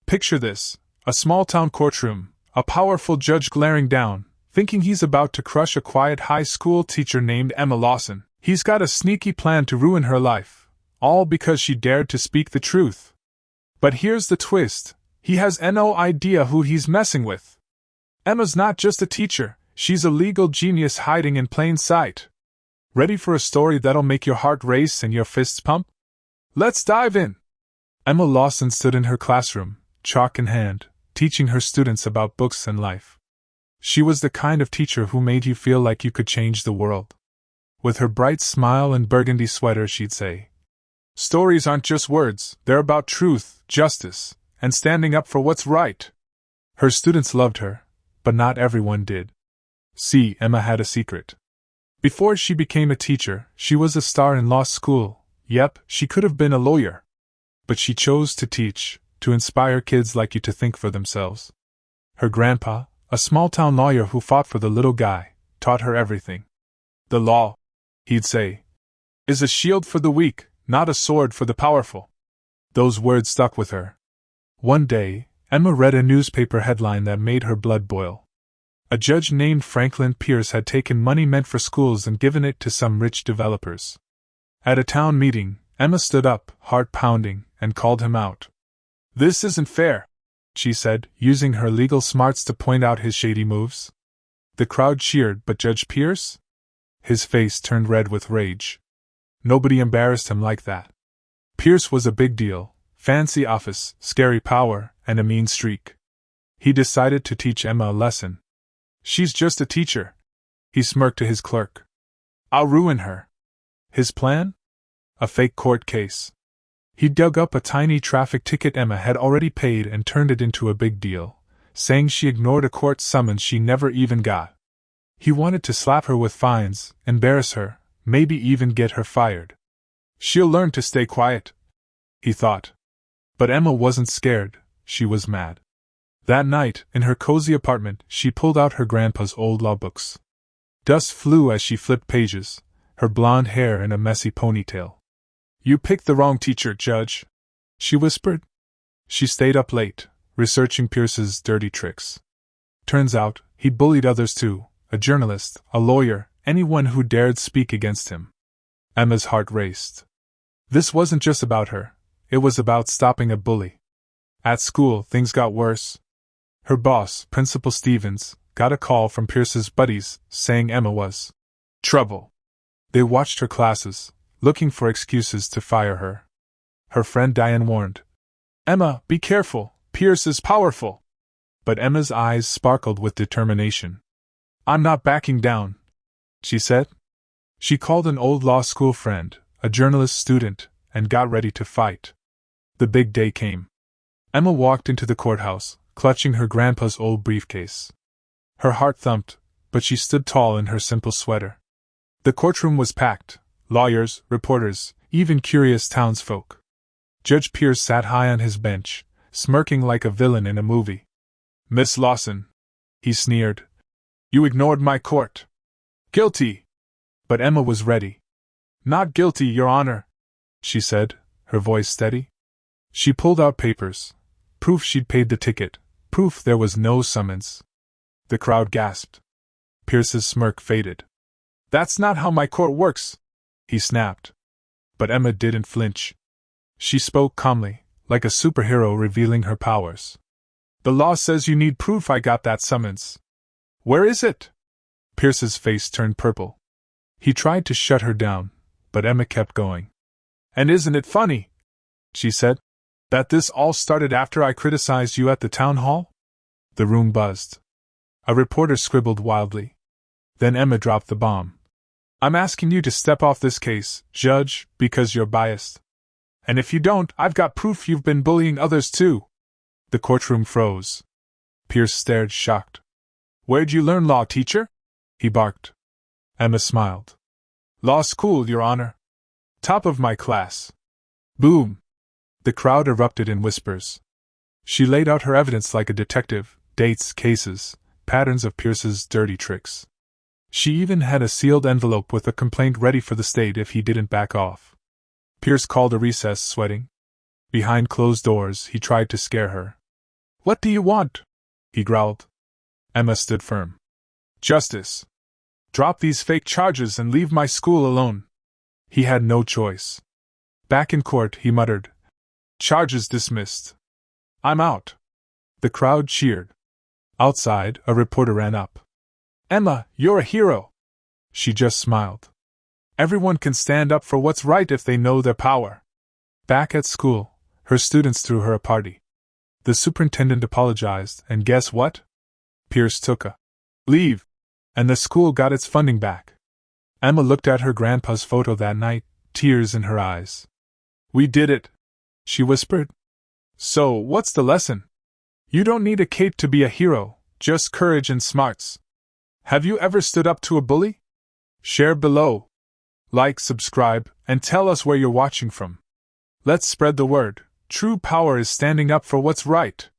Picture this: a small-town courtroom, a powerful judge glaring down, thinking he's about to crush a quiet high school teacher named Emma Lawson. He's got a sneaky plan to ruin her life, all because she dared to speak the truth. But here's the twist: he has no idea who he's messing with. Emma's not just a teacher, she's a legal genius hiding in plain sight. Ready for a story that'll make your heart race and your fists pump? Let's dive in! Emma Lawson stood in her classroom, chalk in hand, teaching her students about books and life. She was the kind of teacher who made you feel like you could change the world. With her bright smile and burgundy sweater, she'd say, "Stories aren't just words, they're about truth, justice, and standing up for what's right." Her students loved her, but not everyone did. See, Emma had a secret. Before she became a teacher, she was a star in law school. Yep, she could have been a lawyer. But she chose to teach, to inspire kids like you to think for themselves. Her grandpa, a small-town lawyer who fought for the little guy, taught her everything. "The law," he'd say, "is a shield for the weak, not a sword for the powerful." Those words stuck with her. One day, Emma read a newspaper headline that made her blood boil. A judge named Franklin Pierce had taken money meant for schools and given it to some rich developers. At a town meeting, Emma stood up, heart pounding, and called him out. "This isn't fair," she said, using her legal smarts to point out his shady moves. The crowd cheered, but Judge Pierce? His face turned red with rage. Nobody embarrassed him like that. Pierce was a big deal: fancy office, scary power, and a mean streak. He decided to teach Emma a lesson. "She's just a teacher," he smirked to his clerk. "I'll ruin her." His plan? A fake court case. He dug up a tiny traffic ticket Emma had already paid and turned it into a big deal, saying she ignored a court summons she never even got. He wanted to slap her with fines, embarrass her, maybe even get her fired. "She'll learn to stay quiet," he thought. But Emma wasn't scared, she was mad. That night, in her cozy apartment, she pulled out her grandpa's old law books. Dust flew as she flipped pages, her blonde hair in a messy ponytail. "You picked the wrong teacher, Judge," she whispered. She stayed up late, researching Pierce's dirty tricks. Turns out, he bullied others too: a journalist, a lawyer, anyone who dared speak against him. Emma's heart raced. This wasn't just about her, it was about stopping a bully. At school, things got worse. Her boss, Principal Stevens, got a call from Pierce's buddies saying Emma was trouble. They watched her classes, looking for excuses to fire her. Her friend Diane warned, "Emma, be careful, Pierce is powerful." But Emma's eyes sparkled with determination. "I'm not backing down," she said. She called an old law school friend, a journalist student, and got ready to fight. The big day came. Emma walked into the courthouse, clutching her grandpa's old briefcase. Her heart thumped, but she stood tall in her simple sweater. The courtroom was packed: lawyers, reporters, even curious townsfolk. Judge Pierce sat high on his bench, smirking like a villain in a movie. "Miss Lawson," he sneered, "you ignored my court." "Guilty." But Emma was ready. "Not guilty, Your Honor," she said, her voice steady. She pulled out papers. Proof she'd paid the ticket. Proof there was no summons. The crowd gasped. Pierce's smirk faded. "That's not how my court works," he snapped. But Emma didn't flinch. She spoke calmly, like a superhero revealing her powers. "The law says you need proof I got that summons. Where is it?" Pierce's face turned purple. He tried to shut her down, but Emma kept going. "And isn't it funny," she said, "that this all started after I criticized you at the town hall?" The room buzzed. A reporter scribbled wildly. Then Emma dropped the bomb. "I'm asking you to step off this case, Judge, because you're biased. And if you don't, I've got proof you've been bullying others too." The courtroom froze. Pierce stared, shocked. "Where'd you learn law, teacher?" he barked. Emma smiled. "Law school, Your Honor. Top of my class." Boom! The crowd erupted in whispers. She laid out her evidence like a detective: dates, cases, patterns of Pierce's dirty tricks. She even had a sealed envelope with a complaint ready for the state if he didn't back off. Pierce called a recess, sweating. Behind closed doors, he tried to scare her. What do you want? He growled. Emma stood firm. Justice. Drop these fake charges and leave my school alone. He had no choice. Back in court, he muttered. Charges dismissed. I'm out. The crowd cheered. Outside, a reporter ran up. Emma, you're a hero. She just smiled. Everyone can stand up for what's right if they know their power. Back at school, her students threw her a party. The superintendent apologized, and guess what? Pierce took a leave, and the school got its funding back. Emma looked at her grandpa's photo that night, tears in her eyes. We did it, she whispered. So, what's the lesson? You don't need a cape to be a hero, just courage and smarts. Have you ever stood up to a bully? Share below. Like, subscribe, and tell us where you're watching from. Let's spread the word. True power is standing up for what's right.